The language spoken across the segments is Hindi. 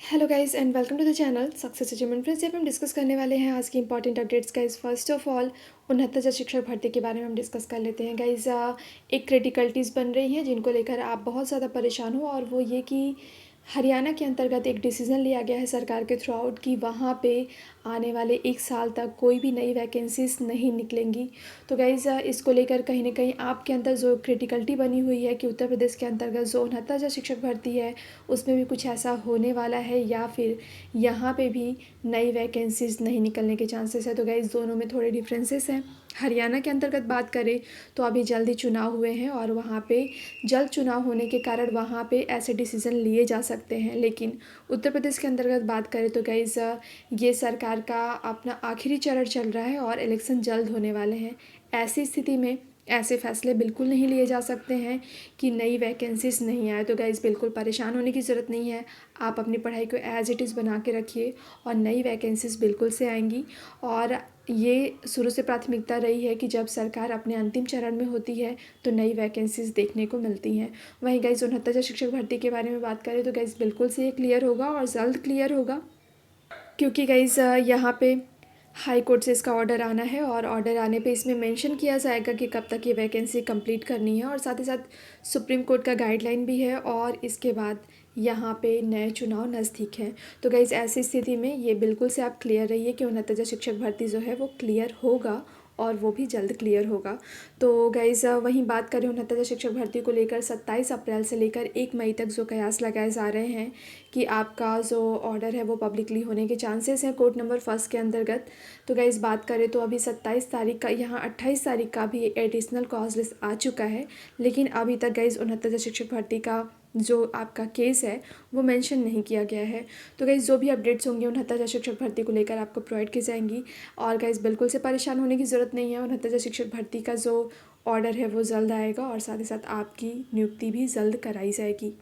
Hello guys and welcome to the channel success achievement. Friends, यहाँ पे हम डिस्कस करने वाले हैं आज की important updates guys. First of all 69,000 शिक्षक भर्ती के बारे में हम डिस्कस कर लेते हैं गाइस। एक क्रिटिकलिटीज़ बन रही हैं जिनको लेकर आप बहुत ज़्यादा परेशान हो, और वो ये कि हरियाणा के अंतर्गत एक डिसीज़न लिया गया है सरकार के थ्रू आउट कि वहाँ पे आने वाले 1 साल तक कोई भी नई वैकेंसीज नहीं निकलेंगी। तो गाइज़ इसको लेकर कहीं ना कहीं आपके अंदर जो क्रिटिकलिटी बनी हुई है कि उत्तर प्रदेश के अंतर्गत जो 69,000 शिक्षक भर्ती है उसमें भी कुछ ऐसा होने वाला है या फिर यहाँ पे भी नई वैकेंसीज नहीं निकलने के चांसेस है। तो गाइज़ दोनों में थोड़े डिफरेंसेस हैं। हरियाणा के अंतर्गत बात करें तो अभी जल्दी चुनाव हुए हैं और वहाँ पे जल्द चुनाव होने के कारण वहाँ पे ऐसे डिसीज़न लिए जा सकते हैं, लेकिन उत्तर प्रदेश के अंतर्गत बात करें तो गाइज़ ये सरकार का अपना आखिरी चरण चल रहा है और इलेक्शन जल्द होने वाले हैं। ऐसी स्थिति में ऐसे फैसले बिल्कुल नहीं लिए जा सकते हैं कि नई वैकेंसीज नहीं आए। तो गाइज़ बिल्कुल परेशान होने की ज़रूरत नहीं है। आप अपनी पढ़ाई को एज इट इज़ बना के रखिए और नई वैकेंसीज बिल्कुल से आएंगी। और ये शुरू से प्राथमिकता रही है कि जब सरकार अपने अंतिम चरण में होती है तो नई वैकेंसीज देखने को मिलती हैं। वहीं गाइज़ 69,000 शिक्षक भर्ती के बारे में बात करें तो गाइज़ बिल्कुल से ये क्लियर होगा और जल्द क्लियर होगा, क्योंकि गाइज़ यहाँ पे हाई कोर्ट से इसका ऑर्डर आना है और ऑर्डर आने पे इसमें मेंशन किया जाएगा कि कब तक ये वैकेंसी कंप्लीट करनी है, और साथ ही साथ सुप्रीम कोर्ट का गाइडलाइन भी है और इसके बाद यहाँ पे नए चुनाव नज़दीक हैं। तो गाइज़ ऐसी स्थिति में ये बिल्कुल से आप क्लियर रहिए कि 69,000 शिक्षक भर्ती जो है वो क्लियर होगा और वो भी जल्द क्लियर होगा। तो गाइज़ वहीं बात करें 69,000 शिक्षक भर्ती को लेकर 27 अप्रैल से लेकर 1 मई तक जो कयास लगाए जा रहे हैं कि आपका जो ऑर्डर है वो पब्लिकली होने के चांसेस हैं कोर्ट नंबर 1 के अंतर्गत। तो गाइज़ बात करें तो अभी 27 तारीख का, यहाँ 28 तारीख का भी एडिशनल कॉज लिस्ट आ चुका है, लेकिन अभी तक गाइज़ 69,000 शिक्षक भर्ती का जो आपका केस है वो मेंशन नहीं किया गया है। तो गाइज़ जो भी अपडेट्स होंगे 69,000 शिक्षक भर्ती को लेकर आपको प्रोवाइड की जाएंगी। और गाइज़ बिल्कुल से परेशान होने की ज़रूरत नहीं है। 69,000 शिक्षक भर्ती का जो ऑर्डर है वो जल्द आएगा और साथ ही साथ आपकी नियुक्ति भी जल्द कराई जाएगी।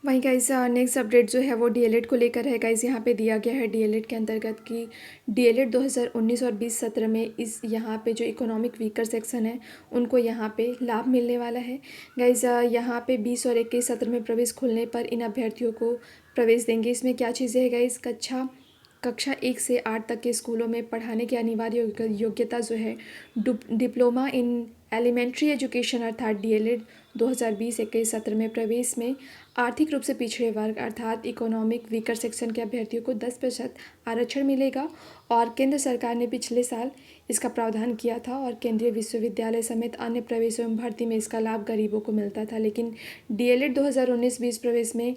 वहीं गाइस नेक्स्ट अपडेट जो है वो डीएलएड को लेकर है। गाइस यहाँ पे दिया गया है डीएलएड के अंतर्गत कि डीएलएड 2019 और 20 सत्र में इस यहाँ पे जो इकोनॉमिक वीकर सेक्शन है उनको यहाँ पे लाभ मिलने वाला है। गाइस यहाँ पे 20 और 21 सत्र में प्रवेश खुलने पर इन अभ्यर्थियों को प्रवेश देंगे। इसमें क्या चीज़ें है गाइस, कक्षा 1 से 8 तक के स्कूलों में पढ़ाने की अनिवार्य योग्यता जो है डिप्लोमा इन एलिमेंट्री एजुकेशन अर्थात डीएलएड 2020-21 सत्र में प्रवेश में आर्थिक रूप से पिछड़े वर्ग अर्थात इकोनॉमिक वीकर सेक्शन के अभ्यर्थियों को 10% आरक्षण मिलेगा। और केंद्र सरकार ने पिछले साल इसका प्रावधान किया था और केंद्रीय विश्वविद्यालय समेत अन्य प्रवेश एवं भर्ती में इसका लाभ गरीबों को मिलता था, लेकिन डीएलएड 2019-20 प्रवेश में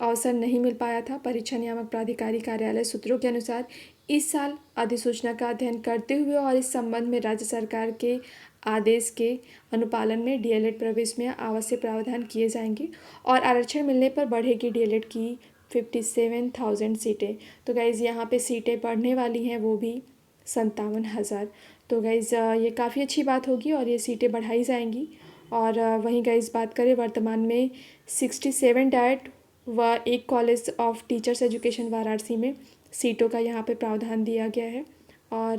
अवसर नहीं मिल पाया था। परीक्षा नियामक प्राधिकारी कार्यालय सूत्रों के अनुसार इस साल अधिसूचना का अध्ययन करते हुए और इस संबंध में राज्य सरकार के आदेश के अनुपालन में डीएलएड प्रवेश में आवश्यक प्रावधान किए जाएंगे और आरक्षण मिलने पर बढ़ेगी डीएलएड की 57,000 सीटें। तो गाइज़ यहाँ पे सीटें बढ़ने वाली हैं वो भी 57,000। तो गाइज़ ये काफ़ी अच्छी बात होगी और ये सीटें बढ़ाई जाएंगी। और वहीं गाइज़ बात करें वर्तमान में 67 डाइट व एक college of teachers education Varanasi में सीटों का यहाँ पे प्रावधान दिया गया है। और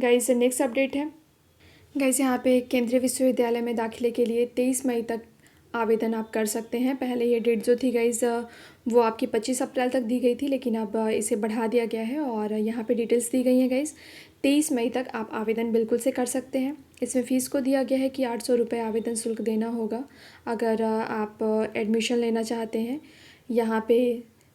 गाइज़ नेक्स्ट अपडेट है गाइज़ यहाँ पे केंद्रीय विश्वविद्यालय में दाखिले के लिए 23 मई तक आवेदन आप कर सकते हैं। पहले ये डेट जो थी गाइज़ वो आपकी 25 अप्रैल तक दी गई थी, लेकिन अब इसे बढ़ा दिया गया है और यहाँ पे डिटेल्स दी गई हैं गाइज़। 23 मई तक आप आवेदन बिल्कुल से कर सकते हैं। इसमें फ़ीस को दिया गया है कि 800 रुपये आवेदन शुल्क देना होगा अगर आप एडमिशन लेना चाहते हैं यहाँ पे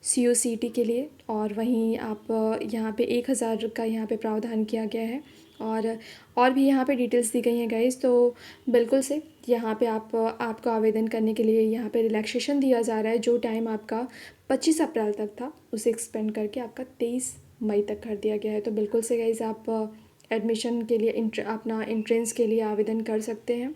CUCT के लिए। और वहीं आप यहाँ पे 1,000 का यहाँ पे प्रावधान किया गया है और भी यहाँ पे डिटेल्स दी गई हैं गाइज़। तो बिल्कुल से यहाँ पे आपको आवेदन करने के लिए यहाँ पे रिलैक्सेशन दिया जा रहा है। जो टाइम आपका 25 अप्रैल तक था उसे एक्सपेंड करके आपका 23 मई तक कर दिया गया है। तो बिल्कुल से गाइज़ आप एडमिशन के लिए अपना एंट्रेंस के लिए आवेदन कर सकते हैं।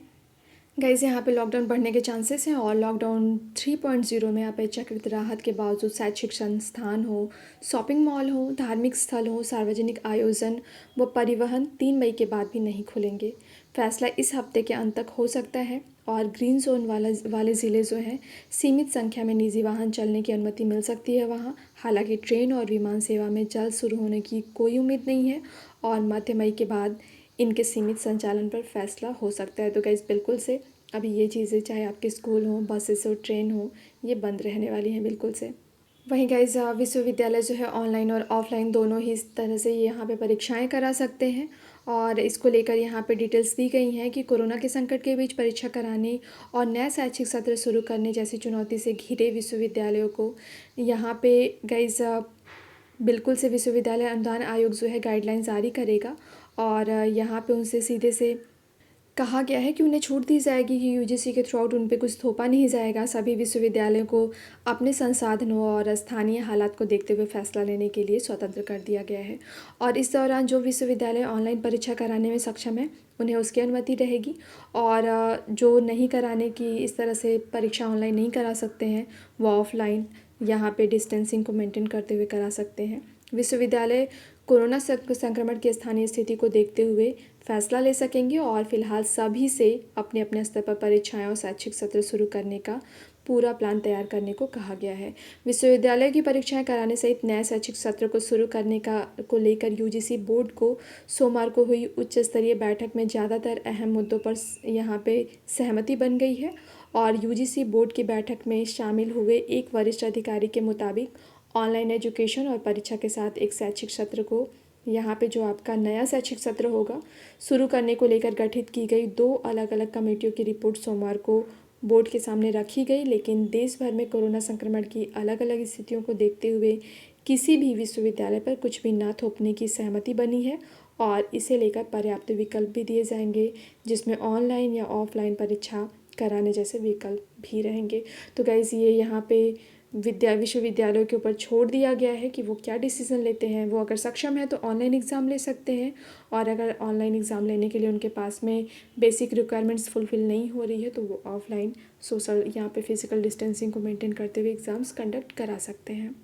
गाइज़ यहाँ पे लॉकडाउन बढ़ने के चांसेस हैं और लॉकडाउन 3.0 में अपेक्षाकृत राहत के बावजूद शायद शिक्षण स्थान हो, शॉपिंग मॉल हो, धार्मिक स्थल हो, सार्वजनिक आयोजन व परिवहन 3 मई के बाद भी नहीं खुलेंगे। फैसला इस हफ्ते के अंत तक हो सकता है और ग्रीन जोन वाले ज़िले जो हैं सीमित संख्या में निजी वाहन चलने की अनुमति मिल सकती है वहाँ। हालांकि ट्रेन और विमान सेवा में जल्द शुरू होने की कोई उम्मीद नहीं है और मध्य मई के बाद इनके सीमित संचालन पर फैसला हो सकता है। तो गाइज़ बिल्कुल से अभी ये चीज़ें चाहे आपके स्कूल हो, बसेस हो, ट्रेन हो, ये बंद रहने वाली हैं बिल्कुल से। वहीं गाइज़ विश्वविद्यालय जो है ऑनलाइन और ऑफ़लाइन दोनों ही इस तरह से यहाँ पे परीक्षाएं करा सकते हैं। और इसको लेकर यहाँ पे डिटेल्स दी गई हैं कि कोरोना के संकट के बीच परीक्षा कराने और नया शैक्षिक सत्र शुरू करने जैसी चुनौती से घिरे विश्वविद्यालयों को यहाँ पे गाइज़ बिल्कुल से विश्वविद्यालय अनुदान आयोग जो है गाइडलाइन जारी करेगा। और यहाँ पे उनसे सीधे से कहा गया है कि उन्हें छूट दी जाएगी कि यूजीसी के थ्रू आउट उन पे कुछ थोपा नहीं जाएगा। सभी विश्वविद्यालयों को अपने संसाधनों और स्थानीय हालात को देखते हुए फैसला लेने के लिए स्वतंत्र कर दिया गया है। और इस दौरान जो विश्वविद्यालय ऑनलाइन परीक्षा कराने में सक्षम है उन्हें उसकी अनुमति रहेगी। और जो नहीं कराने की इस तरह से परीक्षा ऑनलाइन नहीं करा सकते हैं वो ऑफलाइन यहाँ पे डिस्टेंसिंग को मेंटेन करते हुए करा सकते हैं। विश्वविद्यालय कोरोना संक्रमण की स्थानीय स्थिति को देखते हुए फैसला ले सकेंगे और फिलहाल सभी से अपने अपने स्तर पर परीक्षाएं और शैक्षिक सत्र शुरू करने का पूरा प्लान तैयार करने को कहा गया है। विश्वविद्यालय की परीक्षाएं कराने सहित नए शैक्षिक सत्र को शुरू करने को लेकर यूजीसी बोर्ड को सोमवार को हुई उच्च स्तरीय बैठक में ज़्यादातर अहम मुद्दों पर यहाँ पे सहमति बन गई है। और यूजीसी बोर्ड की बैठक में शामिल हुए एक वरिष्ठ अधिकारी के मुताबिक ऑनलाइन एजुकेशन और परीक्षा के साथ एक शैक्षिक सत्र को यहाँ पे जो आपका नया शैक्षिक सत्र होगा शुरू करने को लेकर गठित की गई 2 अलग अलग कमेटियों की रिपोर्ट सोमवार को बोर्ड के सामने रखी गई। लेकिन देश भर में कोरोना संक्रमण की अलग अलग स्थितियों को देखते हुए किसी भी विश्वविद्यालय पर कुछ भी ना थोपने की सहमति बनी है और इसे लेकर पर्याप्त विकल्प भी दिए जाएंगे जिसमें ऑनलाइन या ऑफलाइन परीक्षा कराने जैसे विकल्प भी रहेंगे। तो गाइज़ ये यहाँ पे विश्वविद्यालयों के ऊपर छोड़ दिया गया है कि वो क्या डिसीज़न लेते हैं। वो अगर सक्षम है तो ऑनलाइन एग्ज़ाम ले सकते हैं और अगर ऑनलाइन एग्ज़ाम लेने के लिए उनके पास में बेसिक रिक्वायरमेंट्स फुलफ़िल नहीं हो रही है तो वो ऑफलाइन सोशल यहाँ पे फिज़िकल डिस्टेंसिंग को मेंटेन करते हुए एग्ज़ाम्स कंडक्ट करा सकते हैं।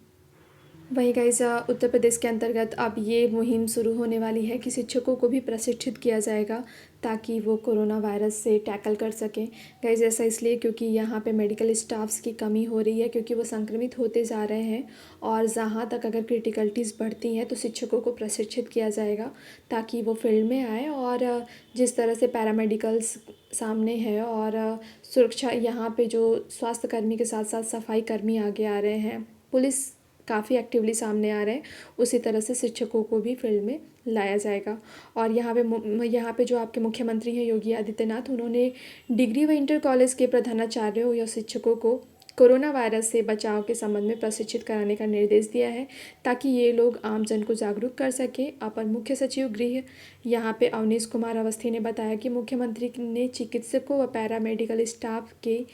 वहीं गाइस उत्तर प्रदेश के अंतर्गत अब ये मुहिम शुरू होने वाली है कि शिक्षकों को भी प्रशिक्षित किया जाएगा ताकि वो कोरोना वायरस से टैकल कर सकें। गाइस ऐसा इसलिए क्योंकि यहाँ पे मेडिकल स्टाफ्स की कमी हो रही है क्योंकि वो संक्रमित होते जा रहे हैं। और जहाँ तक अगर क्रिटिकलिटीज़ बढ़ती हैं तो शिक्षकों को प्रशिक्षित किया जाएगा ताकि वो फील्ड में आए। और जिस तरह से पैरामेडिकल्स सामने है और सुरक्षा यहाँ पे जो स्वास्थ्य कर्मी के साथ साथ सफाई कर्मी आगे आ रहे हैं, पुलिस काफ़ी एक्टिवली सामने आ रहे हैं, उसी तरह से शिक्षकों को भी फील्ड में लाया जाएगा। और यहाँ पे जो आपके मुख्यमंत्री हैं योगी आदित्यनाथ, उन्होंने डिग्री व इंटर कॉलेज के प्रधानाचार्यों या शिक्षकों को कोरोना वायरस से बचाव के संबंध में प्रशिक्षित कराने का निर्देश दिया है ताकि ये लोग आमजन को जागरूक कर सके। अपर मुख्य सचिव गृह यहाँ पे अवनीश कुमार अवस्थी ने बताया कि मुख्यमंत्री ने चिकित्सकों व पैरामेडिकल स्टाफ के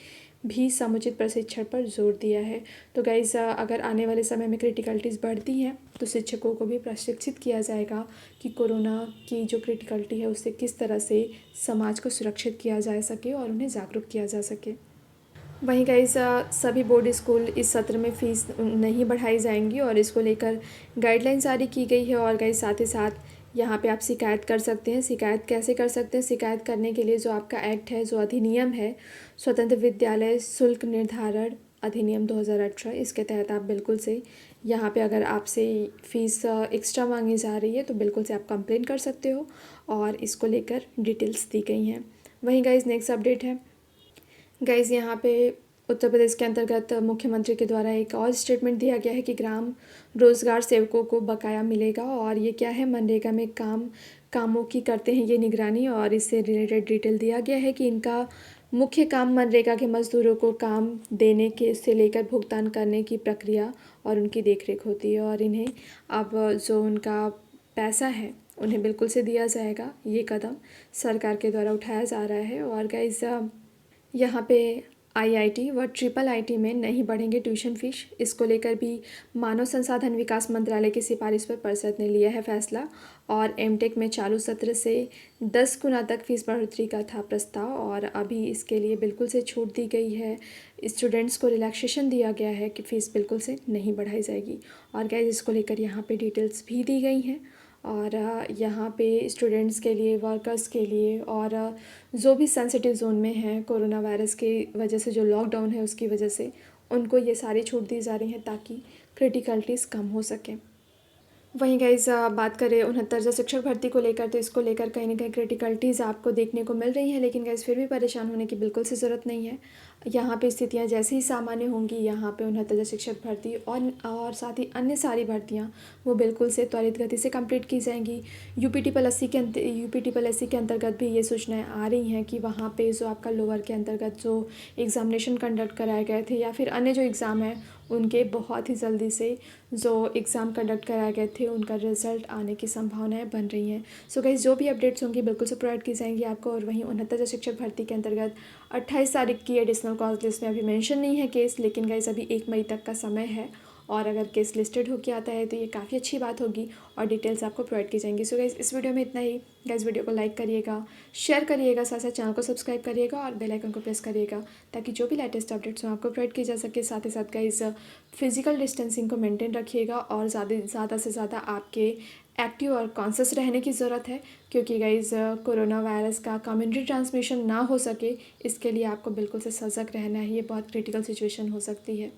भी समुचित प्रशिक्षण पर जोर दिया है। तो गाइस अगर आने वाले समय में क्रिटिकलिटीज़ बढ़ती हैं तो शिक्षकों को भी प्रशिक्षित किया जाएगा कि कोरोना की जो क्रिटिकलिटी है उससे किस तरह से समाज को सुरक्षित किया जा सके और उन्हें जागरूक किया जा सके। वहीं गाइस सभी बोर्ड स्कूल इस सत्र में फ़ीस नहीं बढ़ाई जाएंगी और इसको लेकर गाइडलाइन जारी की गई है। और गाइस साथ ही साथ यहाँ पे आप शिकायत कर सकते हैं। शिकायत कैसे कर सकते हैं? शिकायत करने के लिए जो आपका एक्ट है, जो अधिनियम है, स्वतंत्र विद्यालय शुल्क निर्धारण अधिनियम 2018, इसके तहत आप बिल्कुल से यहाँ पे अगर आपसे फ़ीस एक्स्ट्रा मांगी जा रही है तो बिल्कुल से आप कंप्लेन कर सकते हो और इसको लेकर डिटेल्स दी गई हैं। वहीं गाइस नेक्स्ट अपडेट है गाइज़ यहाँ पे उत्तर प्रदेश के अंतर्गत मुख्यमंत्री के द्वारा एक और स्टेटमेंट दिया गया है कि ग्राम रोजगार सेवकों को बकाया मिलेगा। और ये क्या है, मनरेगा में कामों की करते हैं ये निगरानी। और इससे रिलेटेड डिटेल दिया गया है कि इनका मुख्य काम मनरेगा के मजदूरों को काम देने के से लेकर भुगतान करने की प्रक्रिया और उनकी देखरेख होती है। और इन्हें अब जो उनका पैसा है उन्हें बिल्कुल से दिया जाएगा। ये कदम सरकार के द्वारा उठाया जा रहा है। और गाइस यहाँ पे आईआईटी व ट्रिपल आईटी में नहीं बढ़ेंगे ट्यूशन फीस। इसको लेकर भी मानव संसाधन विकास मंत्रालय की सिफारिश पर परिषद ने लिया है फैसला। और एमटेक में चालू सत्र से 10 गुना तक फीस बढ़ोतरी का था प्रस्ताव और अभी इसके लिए बिल्कुल से छूट दी गई है। स्टूडेंट्स को रिलैक्सेशन दिया गया है कि फ़ीस बिल्कुल से नहीं बढ़ाई जाएगी। और गाइस इसको लेकर यहाँ पे डिटेल्स भी दी गई हैं। और यहाँ पे स्टूडेंट्स के लिए, वर्कर्स के लिए और जो भी सेंसिटिव जोन में हैं कोरोना वायरस की वजह से, जो लॉकडाउन है उसकी वजह से, उनको ये सारी छूट दी जा रही हैं ताकि क्रिटिकलिटीज़ कम हो सकें। वहीं गाइस बात करें 69 शिक्षक भर्ती को लेकर, तो इसको लेकर कहीं ना कहीं क्रिटिकलिटीज़ आपको देखने को मिल रही हैं। लेकिन गाइस फिर भी परेशान होने की बिल्कुल सी ज़रूरत नहीं है। यहाँ पे स्थितियाँ जैसे ही सामान्य होंगी, यहाँ पे 69,000 शिक्षक भर्ती और साथ ही अन्य सारी भर्तियाँ वो बिल्कुल से त्वरित गति से कंप्लीट की जाएंगी। यूपी के अंतर्गत भी ये सूचनाएं आ रही हैं कि वहाँ पे जो आपका लोअर के अंतर्गत जो एग्ज़ामिनेशन कंडक्ट कराए गए थे या फिर अन्य जो एग्ज़ाम हैं उनके बहुत ही जल्दी से जो एग्ज़ाम कंडक्ट कराए गए थे उनका रिज़ल्ट आने की संभावनाएं बन रही हैं। सो गाइस, जो भी अपडेट्स होंगी बिल्कुल से प्रोवाइड की जाएंगी आपको। और वहीं 69,000 शिक्षक भर्ती के अंतर्गत 28 तारीख की एडिशनल कॉज लिस्ट में अभी मेंशन नहीं है केस, लेकिन गाइस अभी 1 मई तक का समय है और अगर केस लिस्टेड होकर आता है तो ये काफ़ी अच्छी बात होगी और डिटेल्स आपको प्रोवाइड की जाएंगी। सो गाइस, इस वीडियो में इतना ही। गाइस, वीडियो को लाइक करिएगा, शेयर करिएगा, साथ साथ चैनल को सब्सक्राइब करिएगा और बेल आइकन को प्रेस करिएगा ताकि जो भी लेटेस्ट अपडेट्स हो आपको प्रोवाइड की जा सके। साथ ही साथ गाइस, फिजिकल डिस्टेंसिंग को मेंटेन रखिएगा और ज़्यादा से ज़्यादा आपके एक्टिव और कॉन्शियस रहने की ज़रूरत है, क्योंकि गाइस कोरोना वायरस का कम्युनिटी ट्रांसमिशन ना हो सके इसके लिए आपको बिल्कुल से सजग रहना है। ये बहुत क्रिटिकल सिचुएशन हो सकती है।